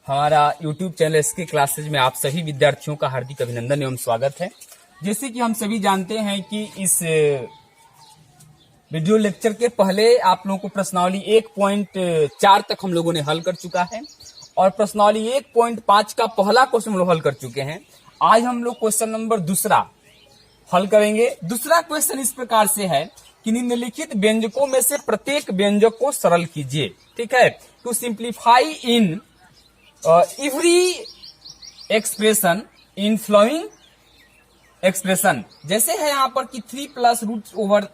हमारा YouTube channel SK classes में आप सभी विद्यार्थियों का हार्दिक अभिनंदन एवं स्वागत है। जैसे कि हम सभी जानते हैं कि इस वीडियो लेक्चर के पहले आप लोगों को प्रश्नावली 1.4 तक हम लोगों ने हल कर चुका है और प्रश्नावली 1.5 का पहला क्वेश्चन हम लोग हल कर चुके हैं। आज हम लोग क्वेश्चन नंबर दूसरा हल करेंगे। दूसरा क्वेश्चन इस प्रकार से है कि निम्नलिखित व्यंजकों में से प्रत्येक व्यंजक को सरल कीजिए। ठीक है, to simplify in every expression in flowing expression. जैसे है यहाँ पर कि 3 plus root over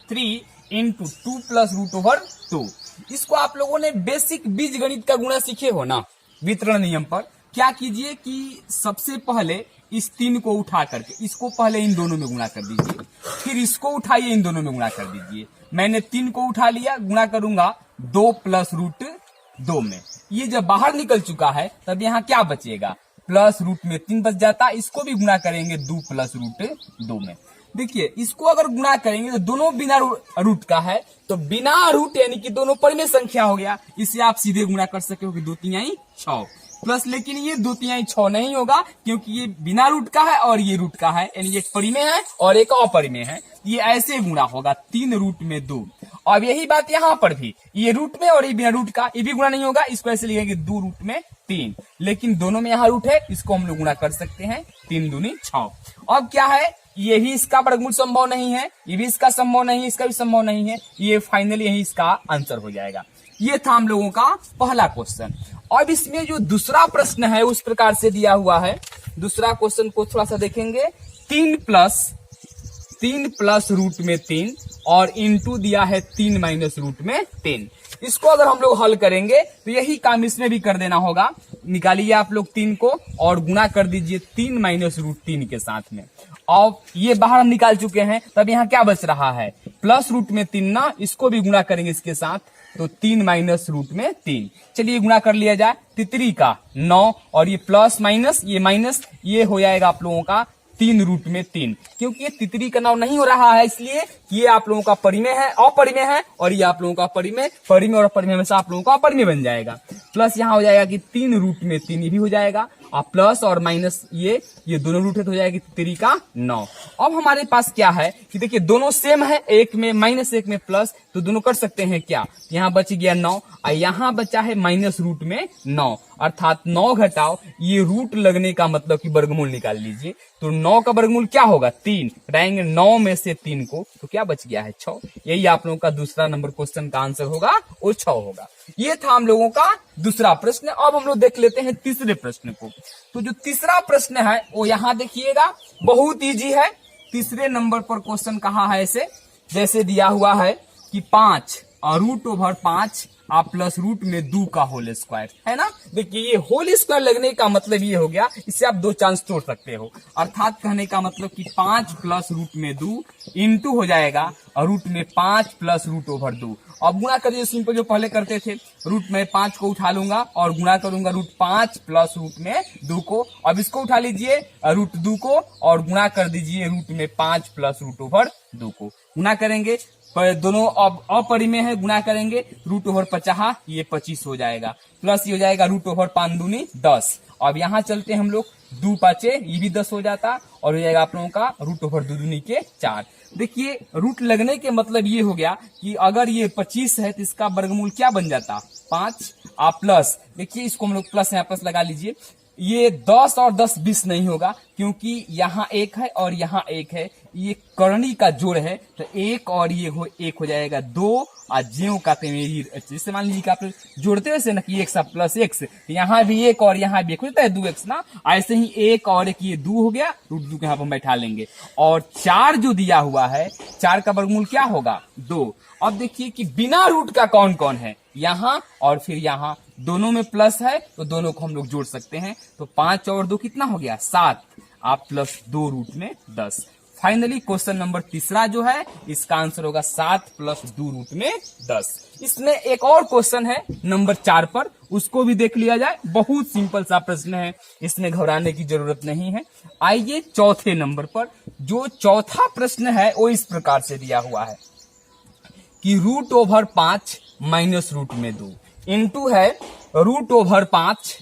3 into 2 plus root over 2। इसको आप लोगों ने बेसिक बीज गणित का गुणा सीखे हो ना, वितरण नियम पर। क्या कीजिए कि सबसे पहले इस 3 को उठा करके इसको पहले इन दोनों में गुणा कर दीजिए, फिर इसको उठाइए इन दोनों में गुणा कर दीजिए। मैंने 3 को उठा लिया, गुणा करूंगा 2 प्लस रूट 2 में। ये जब बाहर निकल चुका है तब यहाँ क्या बचेगा, प्लस रूट में 3 बच जाता। इसको भी गुणा करेंगे 2 प्लस रूट 2 में। देखिए इसको अगर गुणा करेंगे तो दोनों बिना रूट का है, तो बिना रूट यानी कि दोनों परिमेय संख्या हो गया। इसे आप सीधे गुणा कर सके हो कि 2 3 6 प्लस, लेकिन ये 2 3 6 नहीं होगा क्योंकि ये बिना रूट का है और ये रूट का है, यानी एक परिमेय है और एक अपरिमेय है। ये ऐसे गुणा होगा 3 रूट में 2। अब यही बात यहाँ पर भी, ये रूट में और ये बिना रूट का, ये भी गुणा नहीं होगा। इसको ऐसे लिखेंगे 2 रूट में 3, लेकिन दोनों में यहाँ रूट है, इसको हम लोग गुणा कर सकते हैं 3 दूनी 6। अब क्या है, ये भी इसका वर्गमूल संभव नहीं है, ये भी इसका संभव नहीं है, इसका भी संभव नहीं है। ये फाइनली यही इसका आंसर हो जाएगा। ये था हम लोगों का पहला क्वेश्चन। अब इसमें जो दूसरा प्रश्न है उस प्रकार से दिया हुआ है। दूसरा क्वेश्चन को थोड़ा सा देखेंगे। 3 प्लस रूट में 3 और इंटू दिया है 3 माइनस रूट में 3। इसको अगर हम लोग हल करेंगे तो यही काम इसमें भी कर देना होगा। निकालिए आप लोग 3 को और गुणा कर दीजिए 3 माइनस रूट 3 के साथ में। अब ये बाहर हम निकाल चुके हैं, तब यहाँ क्या बच रहा है, प्लस रूट में 3 ना, इसको भी गुणा करेंगे इसके साथ, तो 3 माइनस रूट में 3। चलिए गुणा कर लिया जाए। 3 का 9 और ये प्लस माइनस, ये माइनस, ये हो जाएगा आप लोगों का 3 रूट में 3। क्योंकि ये 3 का नाम नहीं हो रहा है, इसलिए ये आप लोगों का परिमेय है, अपरिमेय है, और ये आप लोगों का परिमेय और अपरिमेय में से आप लोगों का अपरिमेय बन जाएगा। प्लस यहाँ हो जाएगा कि 3 रूट में 3, ये भी हो जाएगा। और प्लस और माइनस ये दोनों रूट है तो हो जाएगी 3 का 9। अब हमारे पास क्या है कि देखिए दोनों सेम है, एक में माइनस एक में प्लस, तो दोनों कर सकते हैं क्या, यहाँ बच गया 9 और यहाँ बचा है माइनस रूट में 9, अर्थात 9 घटाओ ये रूट लगने का मतलब कि वर्गमूल निकाल लीजिए। तो 9 का वर्गमूल क्या होगा, 3 घटाएंगे 9 में से 3 को, तो क्या बच गया है 6। यही आप लोगों का दूसरा नंबर क्वेश्चन का आंसर होगा, वो 6 होगा। ये था हम लोगों का दूसरा प्रश्न। अब हम लोग देख लेते हैं तीसरे प्रश्न को। तो जो तीसरा प्रश्न है वो यहाँ देखिएगा, बहुत इजी है। तीसरे नंबर पर क्वेश्चन कहा है ऐसे, जैसे दिया हुआ है कि 5 और रूट ओवर 5 आप प्लस रूट में 2 का होल स्क्वायर है ना। देखिए ये होल स्क्वायर लगने का मतलब ये हो गया, इससे आप 2 चांस तोड़ सकते हो। अर्थात कहने का मतलब कि 5 प्लस रूट में 2 इंटू हो जाएगा और रूट में 5 प्लस रूट ओवर 2। अब गुणा करिए सिंपल जो पहले करते थे, रूट में 5 को उठा लूंगा और गुणा करूंगा रूट 5 प्लस रूट में 2 को। अब इसको उठा लीजिए रूट 2 को और गुणा कर दीजिए रूट में 5 प्लस रूट ओवर 2 को। गुणा करेंगे पर दोनों अब अपरिमेय है, गुणा करेंगे रूट ओवर 50, ये 25 हो जाएगा, प्लस ये हो जाएगा रूट ओवर 5 दूनी 10। अब यहाँ चलते हैं हम लोग 2 5 ये भी 10 हो जाता और हो जाएगा आप लोगों का रूट ओवर 2 दूनी के 4। देखिए रूट लगने के मतलब ये हो गया कि अगर ये 25 है तो इसका वर्गमूल क्या बन जाता, 5। आप प्लस, देखिए इसको हम लोग प्लस यहाँ प्लस लगा लीजिए। ये 10 और 10 20 नहीं होगा क्योंकि यहाँ 1 है और यहाँ 1 है, ये करणी का जोड़ है, तो 1 और ये 1 हो जाएगा 2 और ज्यों का जैसे मान लीजिए कि आप जोड़ते वैसे ना कि 1 प्लस x, यहाँ भी 1 और यहाँ भी 1 हो जाता है 2x ना। ऐसे ही 1 और 1 ये 2 हो गया, रूट 2 को यहाँ पर बैठा लेंगे। और 4 जो दिया हुआ है, 4 का वर्गमूल क्या होगा, 2। अब देखिए कि बिना रूट का कौन कौन है, यहाँ और फिर यहाँ, दोनों में प्लस है तो दोनों को हम लोग जोड़ सकते हैं। तो 5 और 2 कितना हो गया, 7, आप प्लस 2 रूट में 10। फाइनली क्वेश्चन नंबर तीसरा जो है इसका आंसर होगा 7 प्लस 2 रूट में 10। इसमें एक और क्वेश्चन है नंबर 4 पर, उसको भी देख लिया जाए। बहुत सिंपल सा प्रश्न है, इसमें घबराने की जरूरत नहीं है। आइए चौथे नंबर पर। जो चौथा प्रश्न है वो इस प्रकार से दिया हुआ है कि रूट ओवर 5 माइनस रूट में 2 इंटू है रूट ओवर 5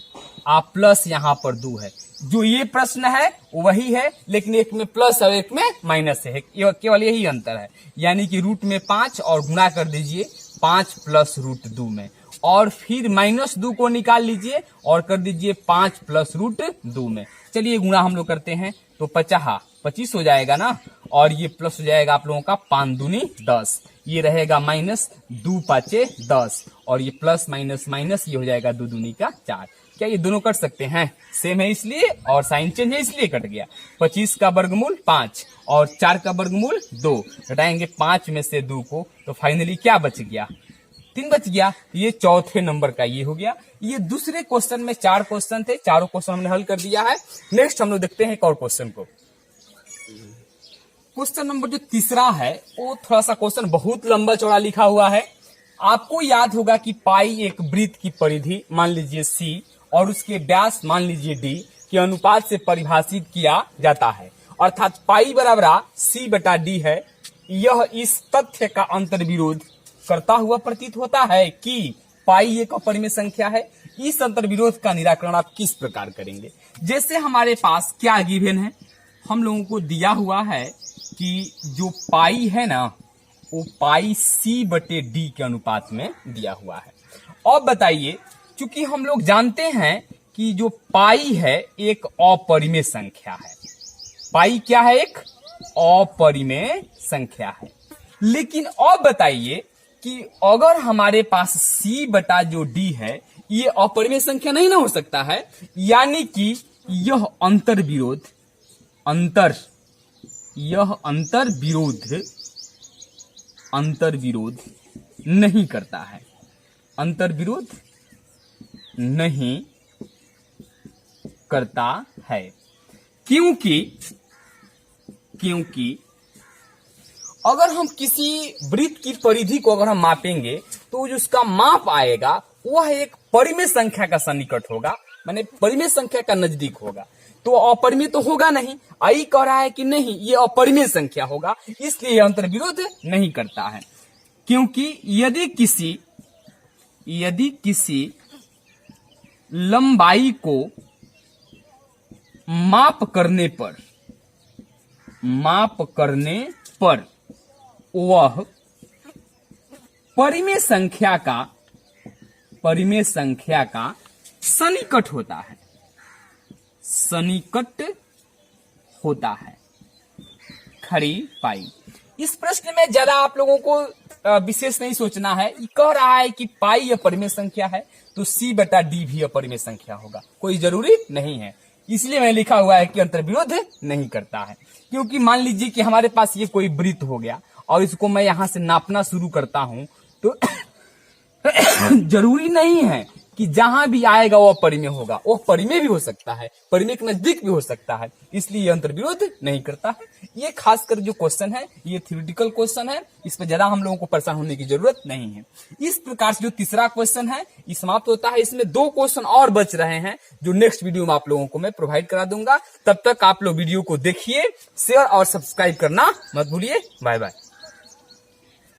आप प्लस यहाँ पर 2 है। जो ये प्रश्न है वही है, लेकिन एक में प्लस और एक में माइनस है, केवल यही अंतर है। यानी कि रूट में 5 और गुणा कर दीजिए 5 प्लस रूट 2 में, और फिर -2 को निकाल लीजिए और कर दीजिए 5 प्लस रूट 2 में। चलिए गुणा हम लोग करते हैं तो 25 हो जाएगा ना, और ये प्लस हो जाएगा आप लोगों का 5 दूनी 10, ये रहेगा -2 5 10, और ये प्लस माइनस माइनस ये हो जाएगा 2 दूनी का 4। क्या ये दोनों कट सकते हैं? सेम है इसलिए, और साइन चेंज है इसलिए कट गया। 25 का वर्गमूल 5 और 4 का वर्गमूल 2, घटाएंगे 5 में से 2 को, तो फाइनली क्या बच गया? 3 बच गया। ये चौथे नंबर का ये हो गया। ये दूसरे क्वेश्चन में 4 क्वेश्चन थे, चारों क्वेश्चन हमने हल कर दिया है। नेक्स्ट हम लोग देखते हैं एक और क्वेश्चन को। क्वेश्चन नंबर जो तीसरा है वो थोड़ा सा क्वेश्चन बहुत लंबा चौड़ा लिखा हुआ है। आपको याद होगा कि पाई एक वृत्त की परिधि मान लीजिए C और उसके व्यास मान लीजिए D के अनुपात से परिभाषित किया जाता है, अर्थात पाई बराबर C/D है। यह इस तथ्य का अंतर्विरोध करता हुआ प्रतीत होता है कि पाई एक अपरिमेय संख्या है। इस अंतर्विरोध का निराकरण आप किस प्रकार करेंगे? जैसे हमारे पास क्या गिवन है, हम लोगों को दिया हुआ है कि जो पाई है ना वो पाई C/D के अनुपात में दिया हुआ है। अब बताइए, चूंकि हम लोग जानते हैं कि जो पाई है एक अपरिमेय संख्या है। पाई क्या है? एक अपरिमेय संख्या है। लेकिन अब बताइए कि अगर हमारे पास C/D है, ये अपरिमेय संख्या नहीं ना हो सकता है, यानी कि यह अंतर्विरोध नहीं करता है। अंतर्विरोध नहीं करता है क्योंकि अगर हम किसी वृत्त की परिधि को अगर हम मापेंगे तो जो उसका माप आएगा वह एक परिमेय संख्या का सन्निकट होगा, माने परिमेय संख्या का नजदीक होगा। तो अपरिमेय तो होगा नहीं। आई कह रहा है कि नहीं, ये अपरिमेय संख्या होगा, इसलिए यह अंतर्विरोध नहीं करता है। क्योंकि यदि किसी लंबाई को माप करने पर वह परिमेय संख्या का सन्निकट होता है। खड़ी पाई। इस प्रश्न में ज्यादा आप लोगों को विशेष नहीं सोचना है। ये कह रहा है कि पाई अपरिमेय संख्या है तो C/D भी अपरिमेय संख्या होगा, कोई जरूरी नहीं है। इसलिए मैंने लिखा हुआ है कि अंतर्विरोध नहीं करता है। क्योंकि मान लीजिए कि हमारे पास ये कोई वृत्त हो गया और इसको मैं यहां से नापना शुरू करता हूं तो जरूरी नहीं है कि जहां भी आएगा वो परिमेय होगा, वो परिमेय भी हो सकता है, परिमेय के नजदीक भी हो सकता है, इसलिए ये अंतर्विरोध नहीं करता है। ये खासकर जो क्वेश्चन है ये थ्योरेटिकल क्वेश्चन है, इस पर ज्यादा हम लोगों को परेशान होने की जरूरत नहीं है। इस प्रकार से जो तीसरा क्वेश्चन है ये समाप्त होता है। इसमें 2 क्वेश्चन और बच रहे हैं जो नेक्स्ट वीडियो में आप लोगों को मैं प्रोवाइड करा दूंगा। तब तक आप लोग वीडियो को देखिए, शेयर और सब्सक्राइब करना मत भूलिए। Bye bye.